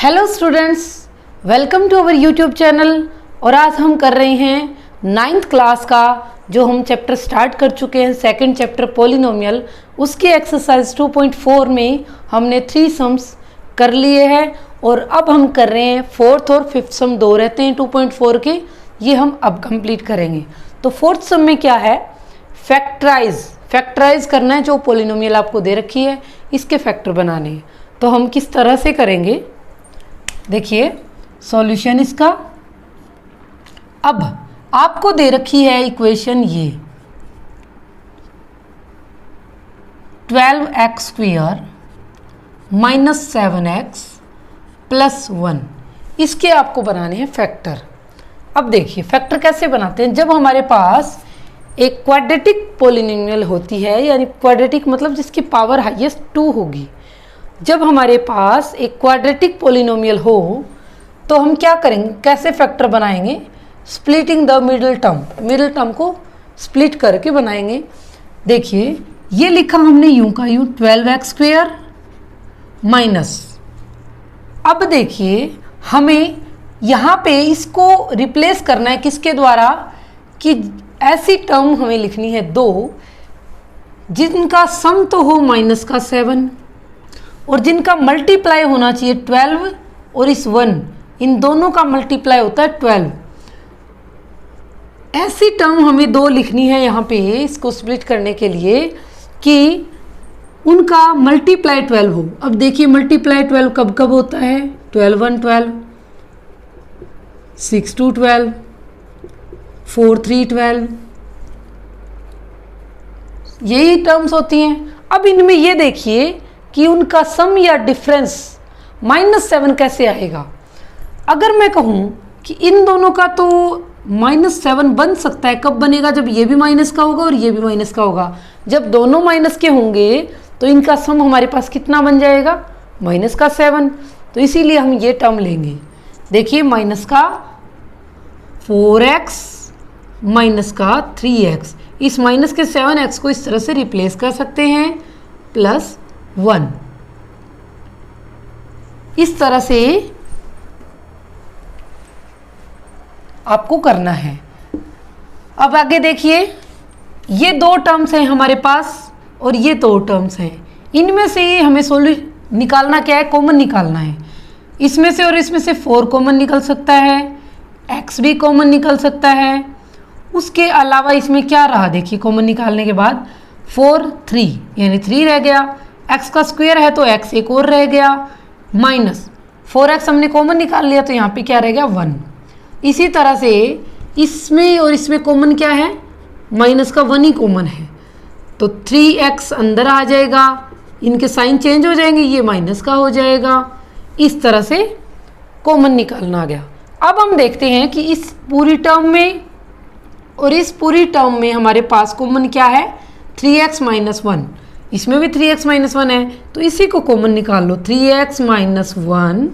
Hello students, welcome to our YouTube channel. और आज हम कर रहे हैं 9th क्लास का जो हम चैप्टर स्टार्ट कर चुके हैं, सेकंड चैप्टर पॉलिनोमियल। उसके एक्सरसाइज 2.4 में हमने 3 सम्स कर लिए हैं और अब हम कर रहे हैं 4th और 5th सम। 2 रहते हैं 2.4 के, ये हम अब कंप्लीट करेंगे। तो 4th सम में क्या है, फैक्टराइज करना है। जो पॉलिनोमियल आपको दे रखी है इसके फैक्टर बनाने हैं। तो हम किस तरह से करेंगे, देखिए सॉल्यूशन इसका। अब आपको दे रखी है इक्वेशन ये 12x² माइनस 7x प्लस 1, इसके आपको बनाने हैं फैक्टर। अब देखिए फैक्टर कैसे बनाते हैं। जब हमारे पास एक क्वाड्रेटिक पॉलिनोमियल होती है, यानी क्वाड्रेटिक मतलब जिसकी पावर हाईएस्ट 2 होगी। जब हमारे पास एक क्वाड्रेटिक पॉलिनोमियल हो तो हम क्या करेंगे, कैसे फैक्टर बनाएंगे, स्प्लिटिंग द मिडिल टर्म को स्प्लिट करके बनाएंगे। देखिए ये लिखा हमने यूं का यूं 12x² माइनस। अब देखिए हमें यहाँ पे इसको रिप्लेस करना है किसके द्वारा, कि ऐसी टर्म हमें लिखनी है 2 जिनका सम तो हो माइनस का 7 और जिनका मल्टीप्लाई होना चाहिए 12 और इस 1, इन दोनों का मल्टीप्लाई होता है 12। ऐसी टर्म हमें 2 लिखनी है यहाँ पे इसको स्प्लिट करने के लिए कि उनका मल्टीप्लाई 12 हो। अब देखिए मल्टीप्लाई 12 कब कब होता है, 12 1 12, 6 2 12, 4 3 12, यही टर्म्स होती हैं। अब इनमें ये देखिए कि उनका सम या डिफरेंस -7 कैसे आएगा। अगर मैं कहूँ कि इन दोनों का तो -7 बन सकता है, कब बनेगा, जब ये भी माइनस का होगा और ये भी माइनस का होगा। जब दोनों माइनस के होंगे तो इनका सम हमारे पास कितना बन जाएगा, -7। तो इसीलिए हम ये टर्म लेंगे। देखिए माइनस का 4x माइनस का 3x, इस माइनस के 7x को इस तरह से रिप्लेस कर सकते हैं प्लस 1। इस तरह से आपको करना है। अब आगे देखिए ये 2 टर्म्स हैं हमारे पास और ये 2 टर्म्स हैं। इनमें से हमें सॉल्यूशन निकालना क्या है, कॉमन निकालना है। इसमें से और इसमें से 4 कॉमन निकल सकता है, x भी कॉमन निकल सकता है। उसके अलावा इसमें क्या रहा, देखिए कॉमन निकालने के बाद 4 3 यानी 3 रह गया। x का स्क्वायर है तो x एक और रह गया, माइनस 4x हमने कॉमन निकाल लिया तो यहाँ पे क्या रह गया 1। इसी तरह से इसमें और इसमें कॉमन क्या है, माइनस का 1 ही कॉमन है तो 3x अंदर आ जाएगा, इनके साइन चेंज हो जाएंगे, ये माइनस का हो जाएगा। इस तरह से कॉमन निकालना आ गया। अब हम देखते हैं कि इस पूरी टर्म में और इस पूरी टर्म में हमारे पास कॉमन क्या है, 3x - 1। इसमें भी 3x - 1 है तो इसी को कॉमन निकाल लो, 3x - 1।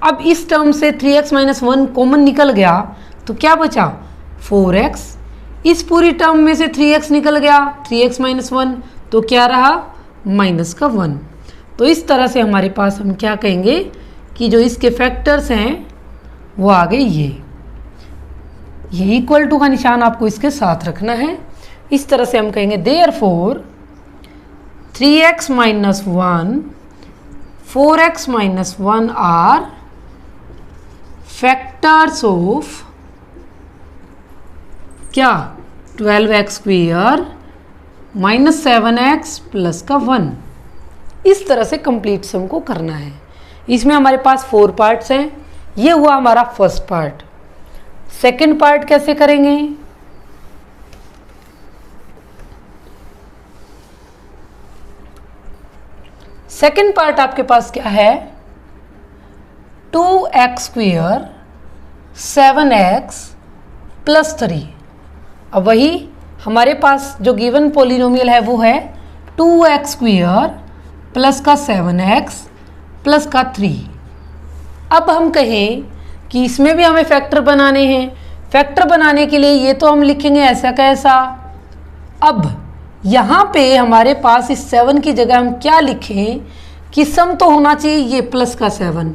अब इस टर्म से 3x - 1 कॉमन निकल गया तो क्या बचा, 4x। इस पूरी टर्म में से 3x निकल गया, 3x - 1 तो क्या रहा, -1। तो इस तरह से हमारे पास हम क्या कहेंगे कि जो इसके फैक्टर्स हैं वो आ गए ये इक्वल टू का निशान आपको इसके साथ रखना है। इस तरह से हम कहेंगे therefore 3x - 1 4x - 1 are factors of क्या, 12x² माइनस 7x प्लस का 1। इस तरह से कंप्लीट सम को करना है। इसमें हमारे पास 4 पार्ट्स हैं। ये हुआ हमारा फर्स्ट पार्ट। सेकंड पार्ट कैसे करेंगे, सेकंड पार्ट आपके पास क्या है, 2x² 7x प्लस 3। अब वही हमारे पास जो गिवन पॉलिनोमियल है वो है 2x² प्लस का 7x प्लस का 3। अब हम कहें कि इसमें भी हमें फैक्टर बनाने हैं। फैक्टर बनाने के लिए ये तो हम लिखेंगे ऐसा कैसा। अब यहाँ पे हमारे पास इस 7 की जगह हम क्या लिखें कि सम तो होना चाहिए ये प्लस का 7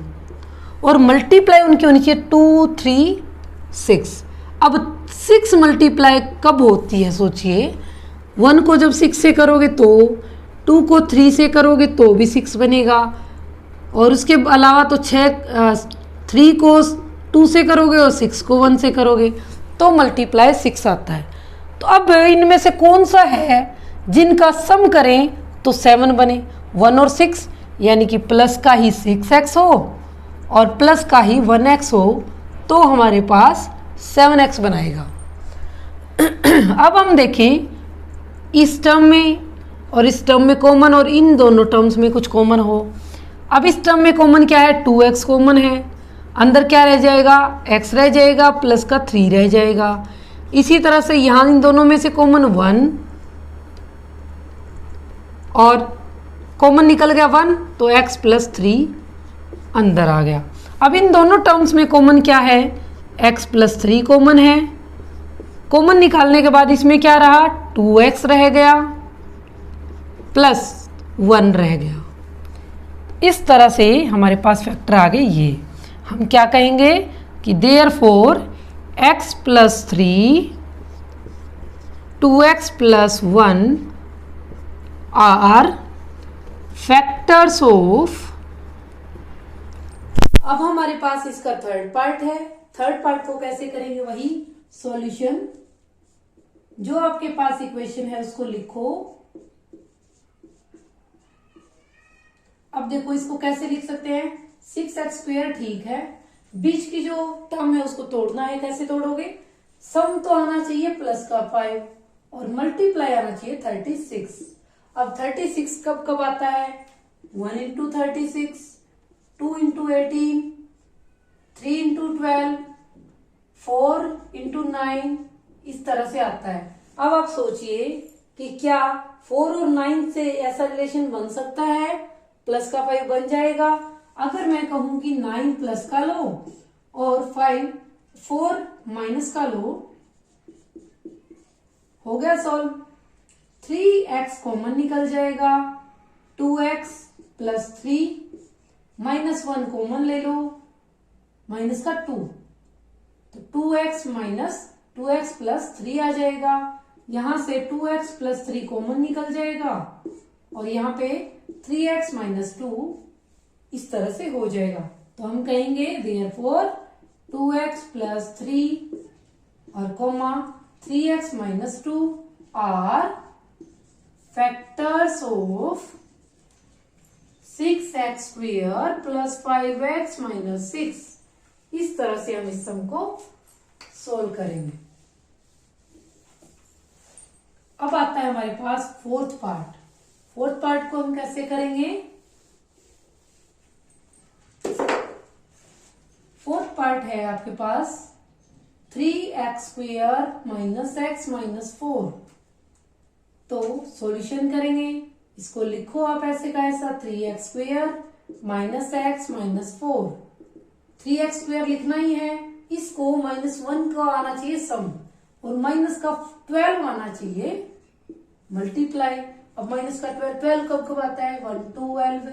और मल्टीप्लाई उनकी होनी चाहिए 2, 3, 6। अब 6 मल्टीप्लाई कब होती है सोचिए, 1 को जब 6 से करोगे तो, 2 को 3 से करोगे तो भी 6 बनेगा, और उसके अलावा तो 3 को 2 से करोगे और 6 को 1 से करोगे तो मल्टीप्लाई 6 आता है। तो अब इनमें से कौन सा है जिनका सम करें तो 7 बने, 1 और 6, यानी कि प्लस का ही 6x हो और प्लस का ही 1x हो, तो हमारे पास 7x बनाएगा। अब हम देखें इस टर्म में और इस टर्म में कॉमन, और इन दोनों टर्म्स में कुछ कॉमन हो। अब इस टर्म में कॉमन क्या है, 2x कॉमन है, अंदर क्या रह जाएगा, x रह जाएगा, प्लस का 3 रह जाएगा। इसी तरह से यहाँ इन दोनों में से कॉमन 1 और कॉमन निकल गया 1, तो x प्लस 3 अंदर आ गया। अब इन दोनों टर्म्स में कॉमन क्या है, x प्लस 3 कॉमन है। कॉमन निकालने के बाद इसमें क्या रहा, 2x रह गया प्लस 1 रह गया। इस तरह से हमारे पास फैक्टर आ गए ये। हम क्या कहेंगे कि देयरफॉर x प्लस 3, 2x प्लस 1 आर फैक्टर्स ऑफ। अब हमारे पास इसका थर्ड पार्ट है। थर्ड पार्ट को कैसे करेंगे, वही सॉल्यूशन। जो आपके पास इक्वेशन है उसको लिखो। अब देखो इसको कैसे लिख सकते हैं, 6x² ठीक है, बीच की जो टर्म है उसको तोड़ना है। कैसे तोड़ोगे, सम तो आना चाहिए प्लस का 5 और मल्टीप्लाई आना चाहिए 36। अब 36 कब कब आता है, 1 इंटू 36, 2 इंटू 18, 3 इंटू 12, 4 इंटू 9, इस तरह से आता है। अब आप सोचिए कि क्या 4 और 9 से ऐसा रिलेशन बन सकता है, प्लस का 5 बन जाएगा। अगर मैं कहूं कि 9 प्लस का लो और 4 माइनस का लो, हो गया सॉल्व। 3x कॉमन निकल जाएगा, 2x प्लस 3 माइनस 1 कॉमन ले लो, माइनस का 2, तो 2x माइनस 2x प्लस 3 आ जाएगा। यहां से 2x प्लस 3 कॉमन निकल जाएगा और यहाँ पे 3x माइनस 2 इस तरह से हो जाएगा। तो हम कहेंगे देयरफॉर 2x प्लस 3 और comma 3x minus 2 are factors of 6x² plus 5x minus 6। इस तरह से हम इस सम को सोल्व करेंगे। अब आता है हमारे पास फोर्थ पार्ट। फोर्थ पार्ट को हम कैसे करेंगे, फोर्थ पार्ट है आपके पास 3x² माइनस x माइनस 4। तो सॉल्यूशन करेंगे, इसको लिखो आप ऐसे का ऐसा, 3x² minus x minus 4। 3x² लिखना ही है, इसको -1 का आना चाहिए सम और माइनस का 12 आना चाहिए मल्टीप्लाई। अब माइनस का 12 कब कब आता है, 1 12,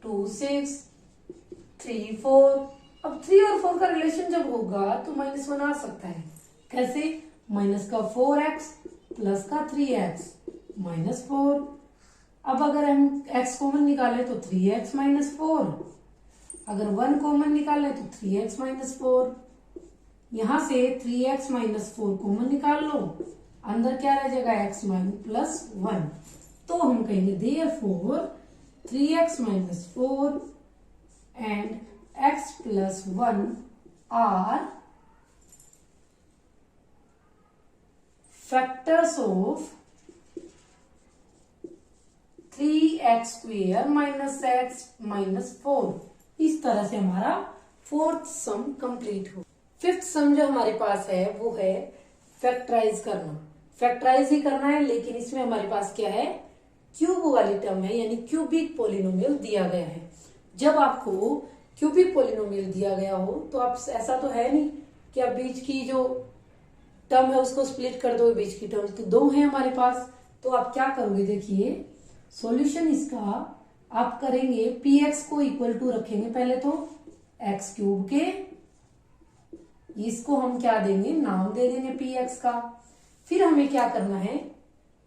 2 6, 3 4। अब 3 और 4 का रिलेशन जब होगा तो -1 आ सकता है। कैसे, माइनस का 4x प्लस का 3x माइनस 4। अब अगर हम x कॉमन निकालें तो 3x माइनस 4, अगर 1 कॉमन निकालें तो 3x माइनस 4। यहां से 3x माइनस 4 कॉमन निकाल लो, अंदर क्या रह जाएगा, x प्लस 1। तो हम कहेंगे therefore 3x minus 4 and x plus 1 are factors of 3x² minus x minus 4। इस तरह से हमारा फोर्थ सम कंप्लीट हो। फिफ्थ सम जो हमारे पास है वो है फैक्टराइज करना। फैक्टराइज ही करना है, लेकिन इसमें हमारे पास क्या है, क्यूब वाली टर्म है, यानी क्यूबिक पोलिनोमियल दिया गया है। जब आपको क्यूबिक पोलिनोमियल दिया गया हो तो आप, ऐसा तो है नहीं कि आप बीच की जो टर्म है उसको स्प्लिट कर दो, बीच की टर्म तो 2 है हमारे पास। तो आप क्या करोगे, देखिए सॉल्यूशन इसका आप करेंगे, px को इक्वल टू रखेंगे पहले तो एक्स क्यूब के, इसको हम क्या देंगे, नाम दे देंगे पी एक्स का। फिर हमें क्या करना है,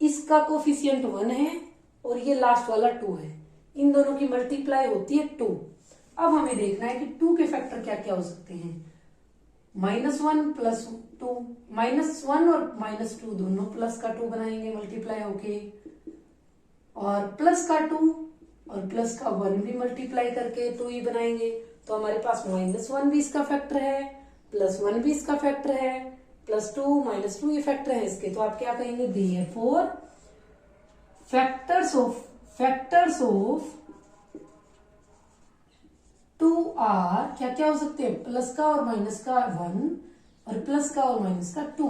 इसका कोफिशिएंट 1 है और ये लास्ट वाला 2 है, इन दोनों की मल्टीप्लाई होती है 2। अब हमें देखना है कि 2 के फैक्टर क्या क्या हो सकते हैं। -1 प्लस 2, -1 और -2 दोनों प्लस का 2 बनाएंगे मल्टीप्लाई होके, और प्लस का 2 और प्लस का 1 भी मल्टीप्लाई करके 2 ही बनाएंगे। तो हमारे पास -1 भी इसका फैक्टर है, +1 भी इसका फैक्टर है, +2 -2 ये फैक्टर है इसके। तो आप क्या कहेंगे, देयरफॉर फैक्टर्स ऑफ 2 आर क्या क्या हो सकते हैं, प्लस का और माइनस का 1 और प्लस का और माइनस का 2।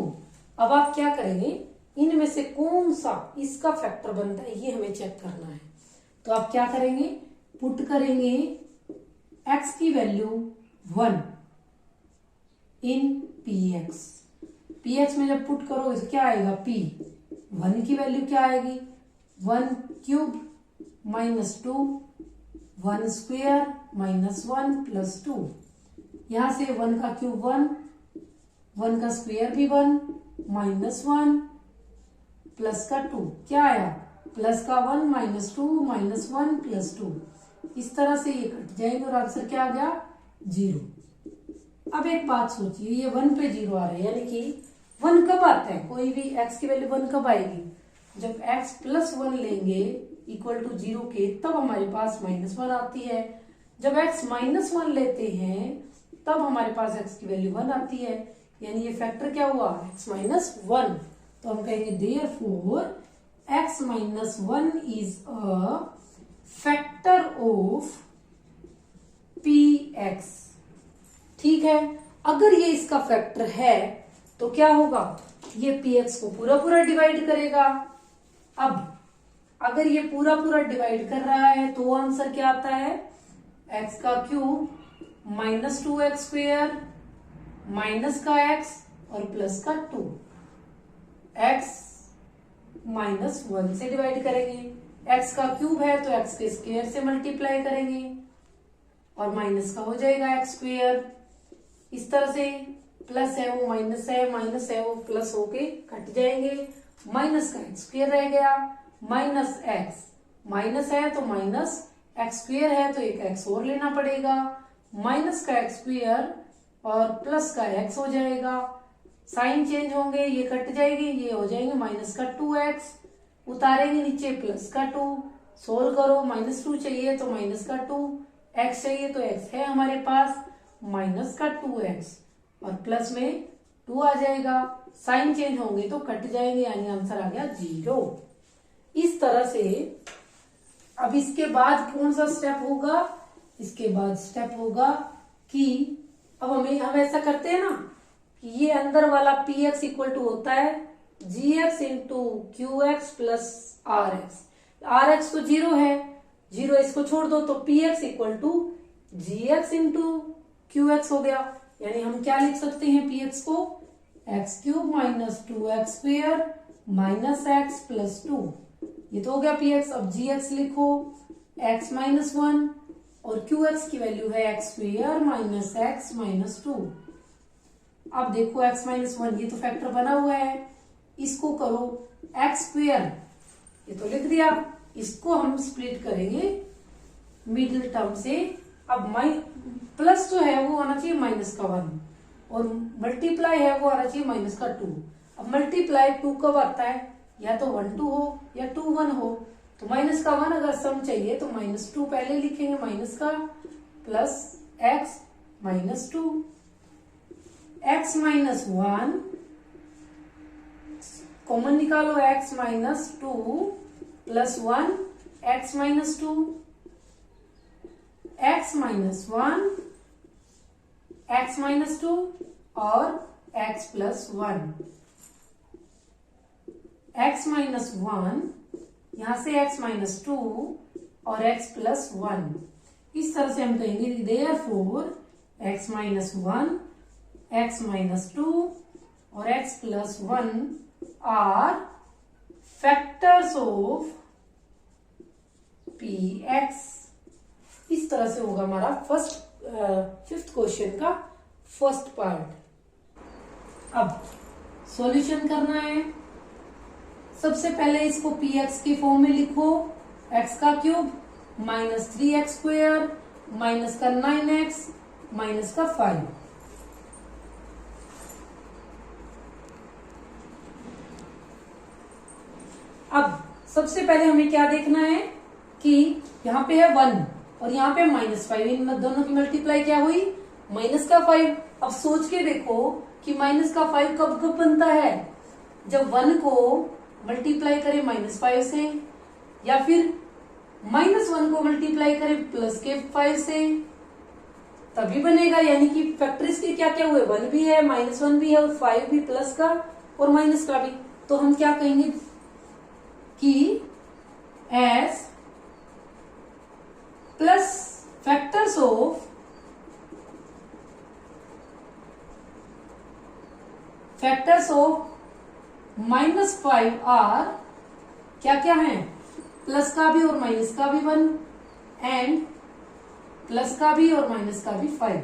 अब आप क्या करेंगे, इनमें से कौन सा इसका फैक्टर बनता है ये हमें चेक करना है। तो आप क्या करेंगे, पुट करेंगे x की वैल्यू 1 इन px में जब पुट करोगे तो क्या आएगा, p 1 की वैल्यू क्या आएगी, 1 क्यूब -2 1 स्क्वेयर -1 प्लस 2। यहां से 1 का क्यूब 1 का स्क्वेयर भी 1 -1 प्लस का 2 क्या आया, प्लस का 1 -2 -1 प्लस 2। इस तरह से ये कट जाएंगे और आंसर क्या आ गया, 0। अब एक बात सोचिए, ये 1 पे 0 आ रहा है, यानी कि 1 कब आता है, कोई भी x की वैल्यू 1 कब आएगी, जब x +1 लेंगे इक्वल टू 0 के, तब हमारे पास -1 आती है। जब x -1 लेते हैं तब हमारे पास x की वैल्यू 1 आती है, यानी ये फैक्टर क्या हुआ, x -1। तो हम कहेंगे therefore x -1 is a factor of px। ठीक है, अगर ये इसका फैक्टर है तो क्या होगा, ये px को पूरा पूरा डिवाइड करेगा। अब अगर ये पूरा पूरा डिवाइड कर रहा है तो आंसर क्या आता है, x का क्यूब -2x स्क्वेयर माइनस का x और प्लस का 2, x -1 से डिवाइड करेंगे, x का क्यूब है तो x के स्क्वायर से मल्टीप्लाई करेंगे और माइनस का हो जाएगा x स्क्वायर। इस तरह से प्लस है वो माइनस है, माइनस है वो प्लस होके कट जाएंगे, माइनस का x स्क्वायर रह गया, माइनस x, माइनस है तो माइनस x स्क्वायर है तो एक x और लेना पड़ेगा, माइनस का x स्क्वायर और प्लस का x हो जाएगा, साइन चेंज होंगे, ये कट जाएगी, ये हो जाएंगे माइनस का 2x, उतारेंगे नीचे प्लस का 2, सोल्व करो, -2 चाहिए तो माइनस का 2, x चाहिए तो x है हमारे पास माइनस का 2x और प्लस में 2 आ जाएगा, साइन चेंज होंगे तो कट जाएंगे, यानी आंसर आ गया 0। इस तरह से अब इसके बाद कौन सा स्टेप होगा, इसके बाद स्टेप होगा कि अब हम ऐसा करते हैं ना कि ये अंदर वाला px इक्वल टू होता है gx into qx plus rx तो 0 है, 0 इसको छोड़ दो तो px equal to gx into qx हो गया। यानी हम क्या लिख सकते हैं px को, x cube -2x square minus x plus 2, ये तो हो गया px। अब gx लिखो x -1 और qx की वैल्यू है x square minus x minus 2। अब देखो x -1 ये तो फैक्टर बना हुआ है, इसको करो x स्क्वेयर, ये तो लिख दिया, इसको हम स्प्लिट करेंगे मिडिल टर्म से। अब प्लस जो है वो आना चाहिए -1 और मल्टीप्लाई है वो आना चाहिए -2। अब मल्टीप्लाई 2 कब आता है, या तो 1 2 हो या 2 1 हो, तो -1 अगर सम चाहिए तो -2 पहले लिखेंगे, माइनस का प्लस x -2, x -1 कॉमन निकालो, x -2 plus 1 x -2, x -1 x -2 और x प्लस 1, x -1 यहां से x -2 और x प्लस 1। इस तरह से हम कहेंगे देयरफॉर x -1 x -2 और x plus 1 are factors of px। इस तरह से होगा हमारा फर्स्ट फिफ्थ क्वेश्चन का फर्स्ट पार्ट। अब सॉल्यूशन करना है। सबसे पहले इसको पी एक्स के फॉर्म में लिखो, एक्स का cube minus 3x square minus का 9x माइनस का 5। अब सबसे पहले हमें क्या देखना है कि यहाँ पे है 1 और यहाँ पे -5, इन दोनों की मल्टीप्लाई क्या हुई, माइनस का 5। अब सोच के देखो कि माइनस का 5 कब कब बनता है, जब 1 को मल्टीप्लाई करें -5 से, या फिर -1 को मल्टीप्लाई करें प्लस के 5 से, तभी बनेगा। यानी कि फैक्टर्स के क्या क्या हुए, 1 भी है, -1 भी है और 5 भी, प्लस का और माइनस का भी। तो हम क्या कहेंगे कि as plus factors of -5 are क्या क्या है, प्लस का भी और माइनस का भी 1 एंड प्लस का भी और माइनस का भी 5।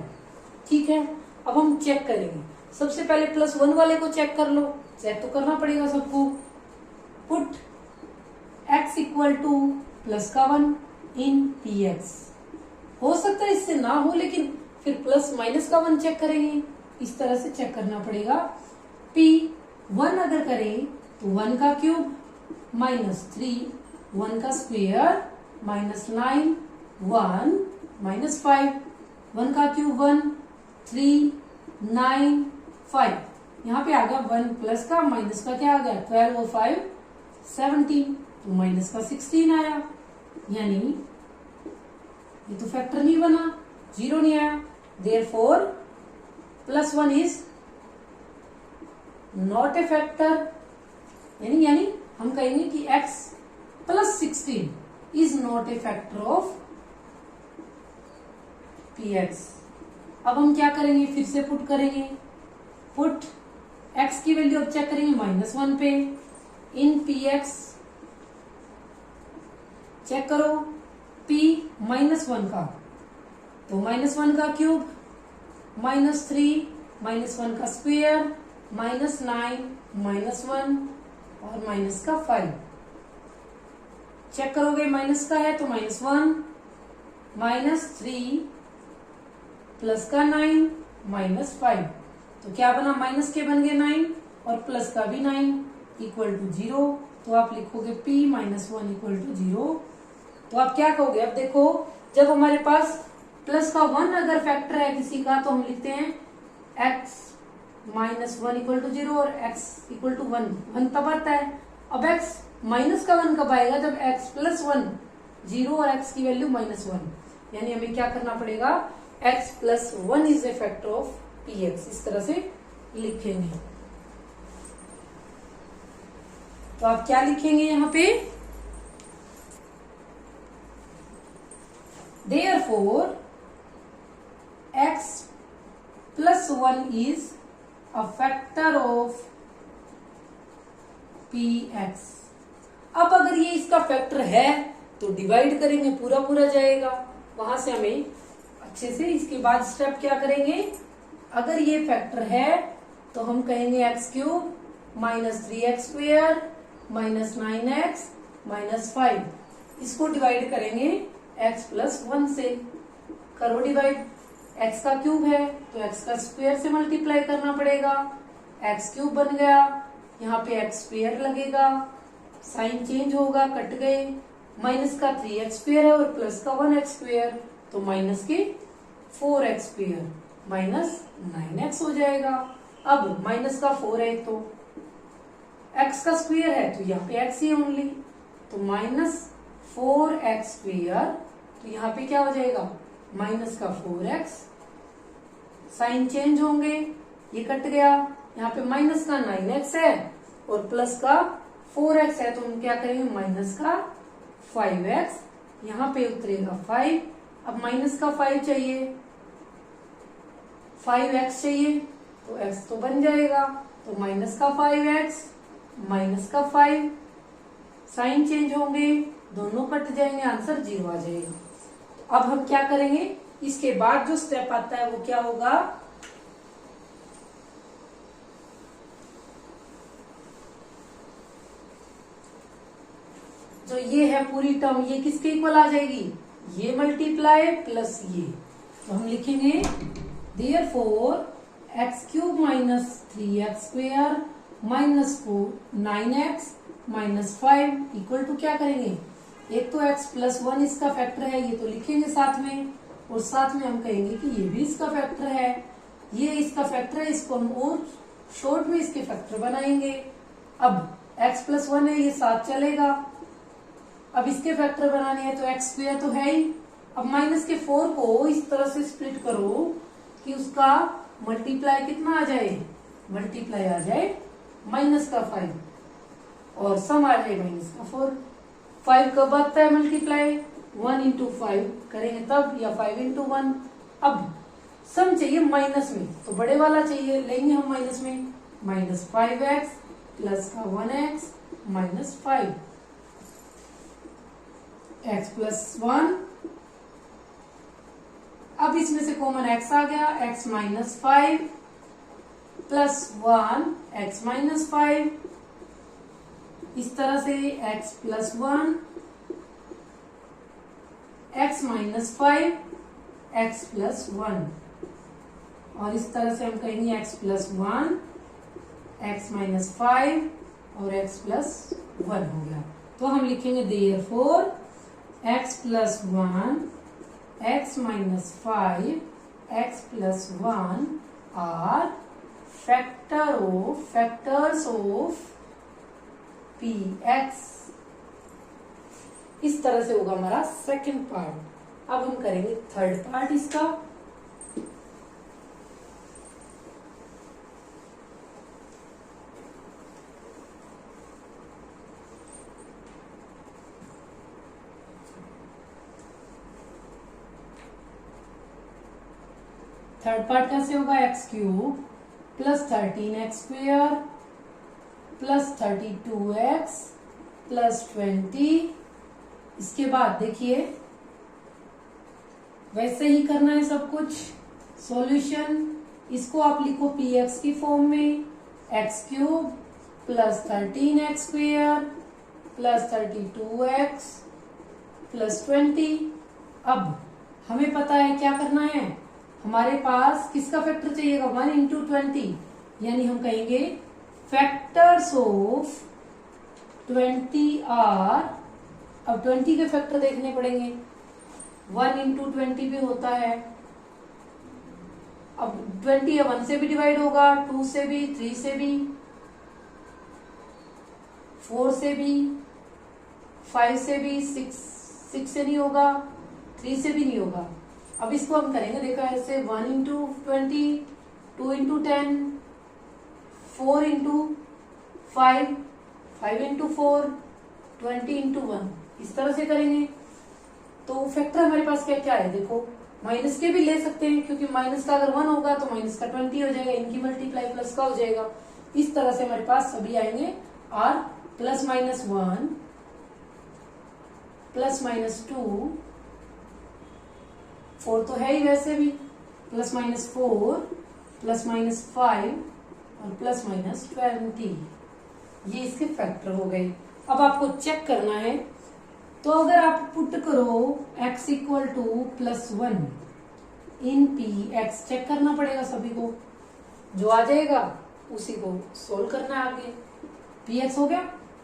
ठीक है, अब हम चेक करेंगे। सबसे पहले +1 वाले को चेक कर लो, चेक तो करना पड़ेगा सबको। Put x equal two plus का 1 इन पी एक्स। हो सकता है इससे ना हो, लेकिन फिर प्लस माइनस का 1 चेक करेंगे, इस तरह से चेक करना पड़ेगा। P1 अगर करें तो 1 का क्यूब -3, 1 का स्क्वायर -9, 1 -5, 1 का क्यूब 1, 3, 9, 5। यहाँ पे आ गया 1 प्लस का, माइनस का क्या आ गया 12 और 5 17, तो माइनस का 16 आया। यानी ये तो फैक्टर नहीं बना, 0 नहीं आया। Therefore +1 is not a factor. यानी हम कहेंगे कि x + 16 is not a factor of px। अब हम क्या करेंगे, फिर से पुट करेंगे। पुट x की वैल्यू अब चेक करेंगे -1 पे इन px। चेक करो p -1 का, तो -1 का क्यूब -3, -1 का स्क्वायर -9, -1 और माइनस का 5। चेक करोगे माइनस का है तो -1, -3 प्लस का 9 -5। तो क्या बना, माइनस के बन गए 9 और प्लस का भी 9 इक्वल टू 0। तो आप लिखोगे p -1 इक्वल टू 0। तो आप क्या कहोगे, अब देखो जब हमारे पास प्लस का 1 अगर फैक्टर है किसी का, तो हम लिखते हैं x -1 इक्वल टू 0 और x इक्वल टू 1 तब आता है। अब x माइनस का 1 कब आएगा, जब x + 1 0 और x की वैल्यू -1। यानी हमें क्या करना पड़ेगा, x + 1 is a factor of px, इस तरह से लिखेंगे। तो आप क्या लिखेंगे यहाँ पे, therefore x + 1 is a factor of px। अब अगर ये इसका फैक्टर है तो डिवाइड करेंगे, पूरा पूरा जाएगा। वहां से हमें अच्छे से इसके बाद स्टेप क्या करेंगे, अगर ये फैक्टर है तो हम कहेंगे x³ -3x स्क्वायर -9x -5। इसको डिवाइड करेंगे x + 1 से। करो डिवाइड, x का क्यूब है तो x का स्क्वायर से मल्टीप्लाई करना पड़ेगा, x³ बन गया। यहाँ पे x² लगेगा, साइन चेंज होगा, कट गए। माइनस का 3x स्क्वायर है और प्लस का 1x स्क्वायर, तो माइनस के 4x स्क्वायर -9x हो जाएगा। अब माइनस का 4 है तो x का स्क्वायर है तो यहाँ पे x ही ओनली, तो -4x स्क्वायर, तो यहाँ पे क्या हो जाएगा माइनस का 4x। साइन चेंज होंगे, ये कट गया। यहाँ पे माइनस का 9x है और प्लस का 4x है, तो हम क्या करेंगे माइनस का 5x। यहाँ पे उतरेगा 5। अब माइनस का 5 चाहिए, 5x चाहिए, तो x तो बन जाएगा, तो माइनस का 5x माइनस का 5। साइन चेंज होंगे, दोनों कट जाएंगे, आंसर 0 आ जाएगा। अब हम क्या करेंगे, इसके बाद जो स्टेप आता है वो क्या होगा, जो ये है पूरी टर्म ये किसके इक्वल आ जाएगी, ये मल्टीप्लाई प्लस ये, तो हम लिखेंगे therefore X cube minus 3x square minus 9x minus 5 equal to क्या करेंगे, एक तो x प्लस 1 इसका फैक्टर है, ये तो लिखेंगे साथ में, और साथ में हम कहेंगे कि ये भी इसका फैक्टर है, ये इसका फैक्टर है, इसको हम और शॉर्ट में इसके फैक्टर बनाएंगे। अब x प्लस 1 है, ये साथ चलेगा, अब इसके फैक्टर बनाने हैं तो x स्क्वायर तो है ही। अब माइनस के 4 को इस तरह से स्प्लिट करो कि उसका मल्टीप्लाई कितना आ जाए, मल्टीप्लाई आ जाए माइनस का 5 और सम आ जाए माइनस का 4। 5 कब आता है मल्टीप्लाई, 1 इंटू 5 करेंगे तब, या 5 इंटू 1। अब सम चाहिए माइनस में, तो बड़े वाला चाहिए, लेंगे हम माइनस में, माइनस 5x प्लस का 1x माइनस 5 x प्लस 1। अब इसमें से कॉमन x आ गया, x minus 5 plus 1 x minus 5, इस तरह से x plus 1 x minus 5 x plus 1, और इस तरह से हम कहेंगे x प्लस 1 x माइनस 5 और x प्लस 1 हो गया। तो हम लिखेंगे therefore x plus 1 x minus 5 x plus 1 are factors of px। इस तरह से होगा हमारा सेकंड पार्ट। अब हम करेंगे थर्ड पार्ट इसका। थर्ड पार्ट कैसे होगा, x cube plus 13x square plus 32x plus 20। इसके बाद देखिए वैसे ही करना है सब कुछ। सॉल्यूशन इसको आप लिखो px की फॉर्म में, x cube plus 13x square plus 32x plus 20। अब हमें पता है क्या करना है, हमारे पास किसका फैक्टर चाहिएगा, 1 इंटू 20, यानी हम कहेंगे फैक्टर्स ऑफ 20 आर। अब 20 के फैक्टर देखने पड़ेंगे, 1 इंटू 20 भी होता है। अब 20 है 1 से भी डिवाइड होगा, 2 से भी, 3 से भी, 4 से भी, 5 से भी, 6 से नहीं होगा, 3 से भी नहीं होगा। अब इसको हम करेंगे, देखो ऐसे 1 into 20, 2 into 10, 4 into 5, 5 into 4, 20 into 1, इस तरह से करेंगे। तो फैक्टर हमारे पास क्या क्या है, देखो माइनस के भी ले सकते हैं, क्योंकि माइनस का अगर 1 होगा तो माइनस का 20 हो जाएगा, इनकी मल्टीप्लाई प्लस का हो जाएगा। इस तरह से हमारे पास सभी आएंगे। Are plus minus 1 plus minus 2, 4 तो है ही वैसे भी, प्लस माइनस 4 प्लस माइनस 5 और प्लस माइनस 20, ये इसके फैक्टर हो गए। अब आपको चेक करना है, तो अगर आप पुट करो x equal two plus 1 in P x, check करना पड़ेगा सभी को, जो आ जाएगा उसी को सोल्व करना है आगे। पी एक्स हो गया।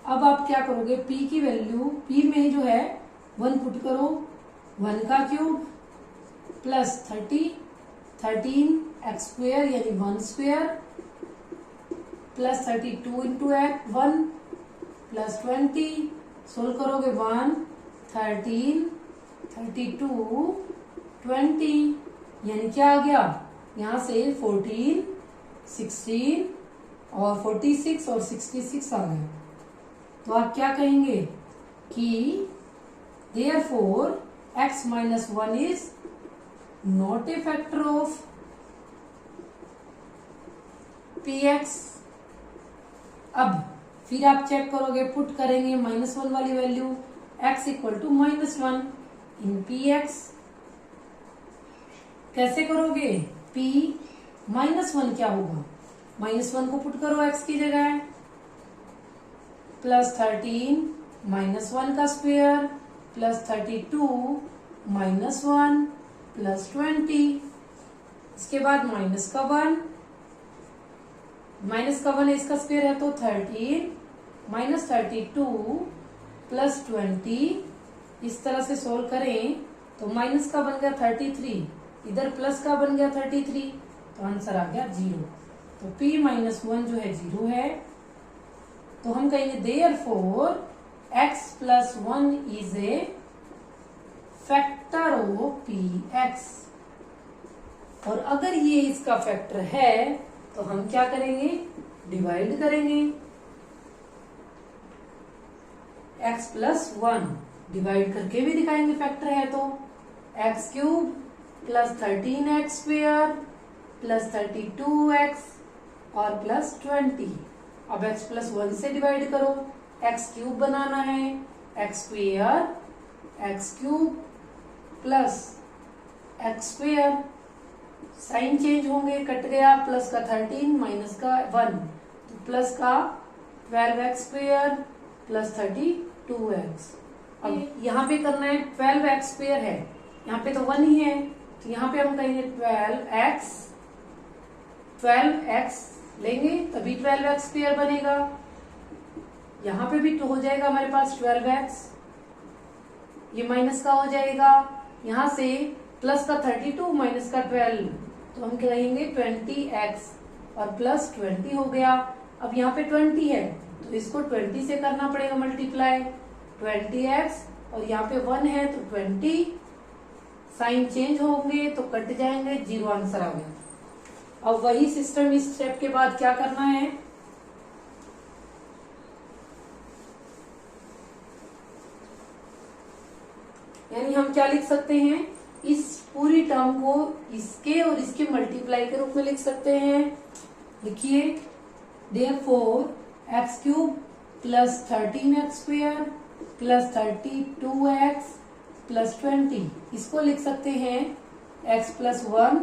अब आप क्या करोगे, p की वैल्यू, p में जो है 1 पुट करो, 1 का क्यूब प्लस 13x स्क्वेयर यानी 1 square plus 32 into 1 plus 20, solve करोगे 1, 13, 32, 20, यानी क्या आ गया, यहां से 14, 16 और 46 और 66 आ गया। तो आप क्या कहेंगे कि therefore x minus 1 is not a factor of px। अब फिर आप चेक करोगे, पुट करेंगे -1 वाली value, x equal to -1 in px। कैसे करोगे? p -1 क्या होगा? -1 को पुट करो x की जगह, +13 -1 का स्क्वायर +32 -1 +20। इसके बाद माइनस का 1 है, इसका स्क्वायर है तो 13 -32 +20। इस तरह से सोल्व करें तो माइनस का बन गया 33, इधर प्लस का बन गया 33, तो आंसर आ गया 0। तो p -1 जो है 0 है। तो हम कहेंगे therefore x + 1 is a factor of px। और अगर ये इसका फैक्टर है तो हम क्या करेंगे? डिवाइड करेंगे। x + 1 डिवाइड करके भी दिखाएंगे फैक्टर है तो x³ + 13x² + 32x और +20। अब x + 1 से डिवाइड करो, x³ बनाना है, x² x³ + x²। Sign change होंगे, कट गया, प्लस का 13 माइनस का 1, तो प्लस का 12x² + 32x। अब यहाँ पे करना है 12x² है, यहाँ पे तो 1 ही है, तो यहाँ पे हम कहेंगे 12x लेंगे तभी 12x² बनेगा। यहाँ पे भी तो हो जाएगा हमारे पास 12x, ये माइनस का हो जाएगा, यहाँ से प्लस का 32 माइनस का 12, तो हम कहेंगे 20x और +20 हो गया। अब यहाँ पे 20 है तो इसको 20 से करना पड़ेगा मल्टीप्लाई, 20x और यहाँ पे 1 है तो 20, साइन चेंज होंगे तो कट जाएंगे, 0 आंसर आ गया। अब वही सिस्टम इस स्टेप के बाद क्या करना है? यानी हम क्या लिख सकते हैं? इस पूरी टर्म को इसके और इसके मल्टीप्लाई के रूप में लिख सकते हैं। लिखिए देयरफॉर x³ + 13x² + 32x + 20, इसको लिख सकते हैं x + 1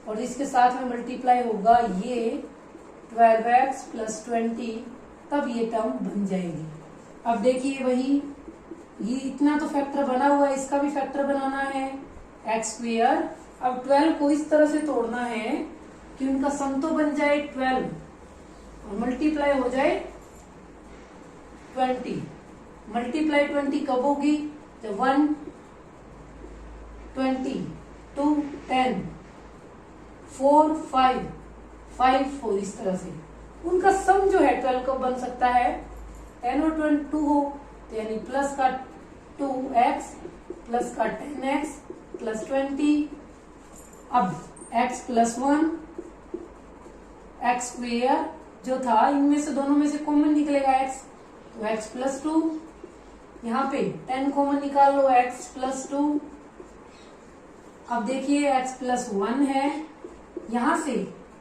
और इसके साथ में मल्टीप्लाई होगा ये 12x + 20, तब ये टर्म बन जाएगी। अब देखिए वही, ये इतना तो फैक्टर बना हुआ है, इसका भी फैक्टर बनाना है x²। अब 12 को इस तरह से तोड़ना है कि उनका सम तो बन जाए 12 और मल्टीप्लाई हो जाए 20। मल्टीप्लाई 20 कब होगी? जब 1 20 2 10 4 5 5 4, इस तरह से उनका सम जो है 12 कब बन सकता है? 10 और 22 हो, तो यानी प्लस का 2x प्लस का 10x + 20। अब x + 1 x² जो था, इनमें से दोनों में से कॉमन निकलेगा x, तो x + 2, यहाँ पे 10 कॉमन निकाल लो, x + 2। अब देखिए x + 1 है, यहां से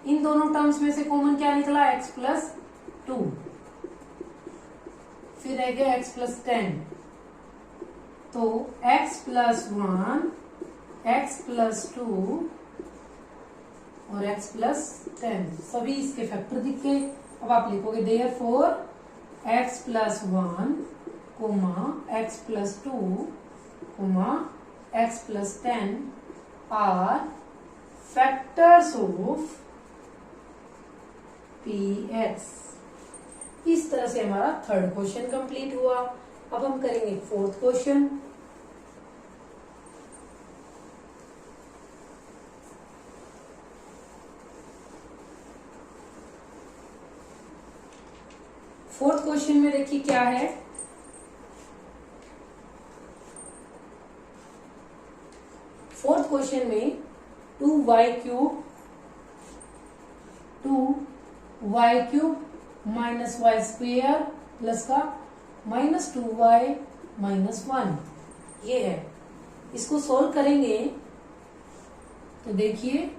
इन दोनों टर्म्स में से कॉमन क्या निकला? x + 2, फिर रह गया x + 10, तो x + 1 x + 2 और x + 10 सभी इसके फैक्टर दिख गए। अब आप लिखोगे therefore x + 1, x + 2, x + 10 are factors of px। इस तरह से हमारा थर्ड क्वेश्चन कंप्लीट हुआ। अब हम करेंगे फोर्थ क्वेश्चन। फोर्थ क्वेश्चन में देखिए क्या है, फोर्थ क्वेश्चन में 2y³ -y² प्लस का -2y -1 ये है। इसको सोल्व करेंगे तो देखिए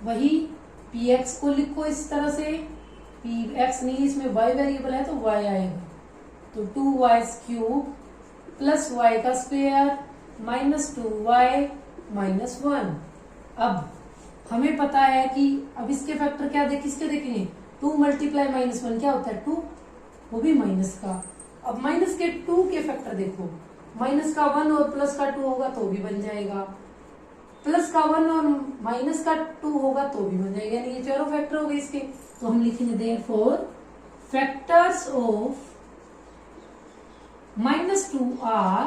वही px को लिखो इस तरह से, px नहीं, इसमें y वेरिएबल है तो y आएगा, तो 2y³ + y² -2y -1। अब हमें पता है कि अब इसके फैक्टर क्या किसके देखेंगे, 2 मल्टीप्लाई -1 क्या होता है 2, वो भी माइनस का। अब माइनस के 2 के फैक्टर देखो, माइनस का 1 और प्लस का 2 होगा तो भी बन जाएगा, प्लस का 1 और माइनस का 2 होगा तो भी बन जाएगा, यानी ये चारों फैक्टर हो गए इसके। तो हम लिखेंगे देयरफॉर फैक्टर्स ऑफ -2 आर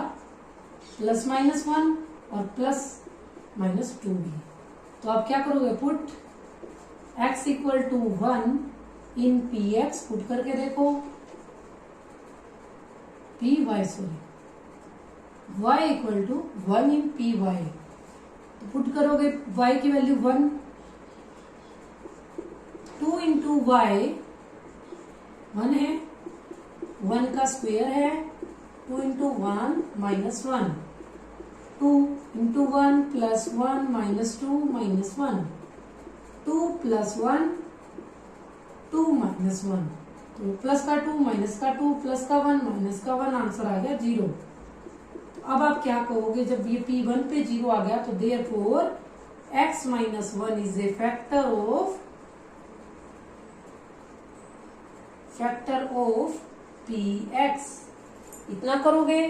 +-1 और +-2 भी। तो आप क्या करोगे, put x = 1 in px, put करके देखो y = 1 इन py। तो पुट करोगे y की वैल्यू 1, 2 इंटू y 1 है, 1 का स्क्वायर है, 2 इंटू 1 -1, 2 इंटू 1 +1 -2 -1, 2 + 1 2 -1, तो प्लस का 2 माइनस का 2 प्लस का 1 माइनस का 1, आंसर आ गया 0। तो अब आप क्या कहोगे, जब ये P1 पे 0 आ गया तो therefore x - 1 is a factor of px। इतना करोगे,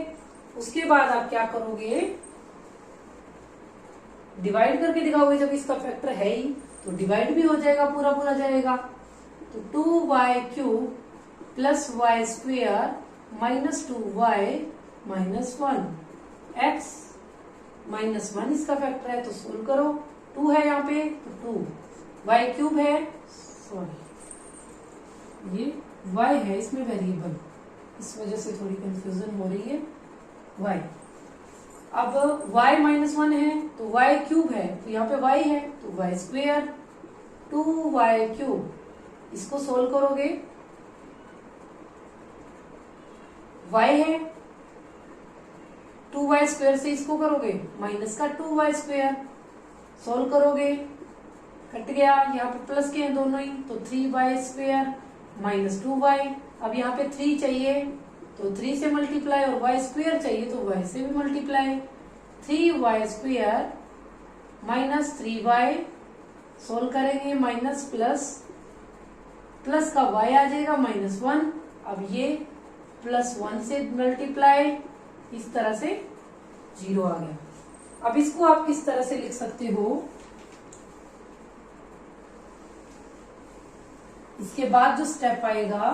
उसके बाद आप क्या करोगे, डिवाइड करके दिखाओगे। जब इसका फैक्टर है ही तो डिवाइड भी हो जाएगा, पूरा पूरा जाएगा। तो 2y³ + y² -2y -1 x -1 इसका फैक्टर है, तो सोल्व करो। 2 है यहाँ पे तो 2, y³ है, सॉरी ये y है इसमें वेरिएबल, इस वजह से थोड़ी कंफ्यूजन हो रही है y। अब y -1 है तो y³ है, तो यहाँ पे y है तो y², 2y³, इसको सोल्व करोगे, y है 2y² से इसको करोगे माइनस का 2y², सोल्व करोगे, कट गया, यहाँ पे प्लस के हैं दोनों ही, तो 3y² -2y। अब यहाँ पे 3 चाहिए तो 3 से मल्टीप्लाई, और y² चाहिए तो y से भी मल्टीप्लाई, 3y² -3y, सोल्व करेंगे, माइनस प्लस का y आ जाएगा -1। अब ये +1 से मल्टीप्लाई, इस तरह से 0 आ गया। अब इसको आप किस तरह से लिख सकते हो, इसके बाद जो स्टेप आएगा,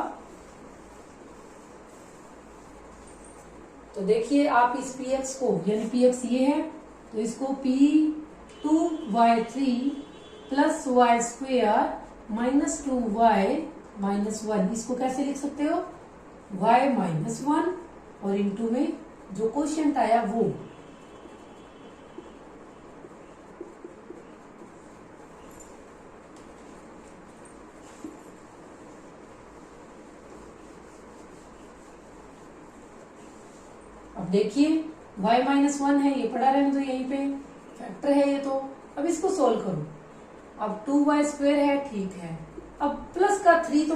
तो देखिए आप इस px को, यानी px ये है तो इसको p2y3 + y² -2y -1, इसको कैसे लिख सकते हो, y -1 और इनटू में जो क्वोशिएंट आया वो। अब देखिए y -1 है, ये पड़ा रहने दो, यहीं पे फैक्टर है ये, तो अब इसको सोल्व करो। अब 2y² है, ठीक है, अब प्लस का 3 तो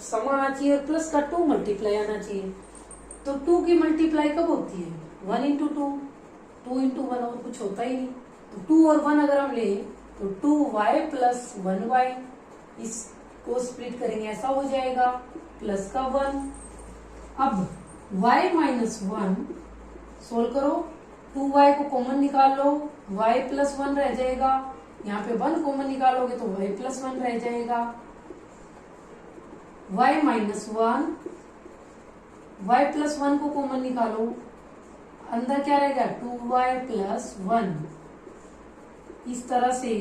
सम आना चाहिए और प्लस का 2 मल्टीप्लाई आना चाहिए। तो 2 की मल्टीप्लाई कब होती है, 1 × 2, 2 × 1, और कुछ होता ही नहीं। तो 2 और 1 अगर हम ले तो 2y + 1y, इसको स्प्लिट करेंगे ऐसा हो जाएगा, प्लस का 1। अब y -1 सोल्व करो, 2y को कॉमन निकाल लो, y + 1 रह जाएगा, यहाँ पे 1 कॉमन निकालोगे तो y + 1 रह जाएगा, y + 1 को कॉमन निकालो, अंदर क्या रहेगा 2y + 1, इस तरह से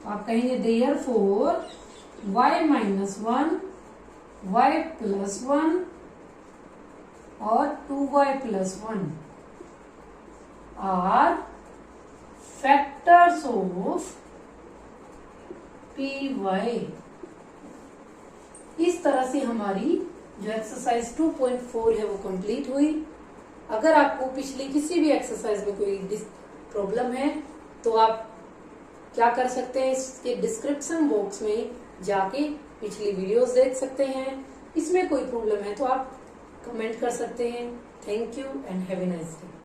आप कहेंगे देयरफॉर y -1 y + 1 और 2y + 1 are factors of py। इस तरह से हमारी जो एक्सरसाइज 2.4 है वो कंप्लीट हुई। अगर आपको पिछली किसी भी एक्सरसाइज में कोई प्रॉब्लम है तो आप क्या कर सकते हैं, इसके डिस्क्रिप्शन बॉक्स में जाके पिछली वीडियोस देख सकते हैं। इसमें कोई प्रॉब्लम है तो आप कमेंट कर सकते हैं। Thank you and have a nice day.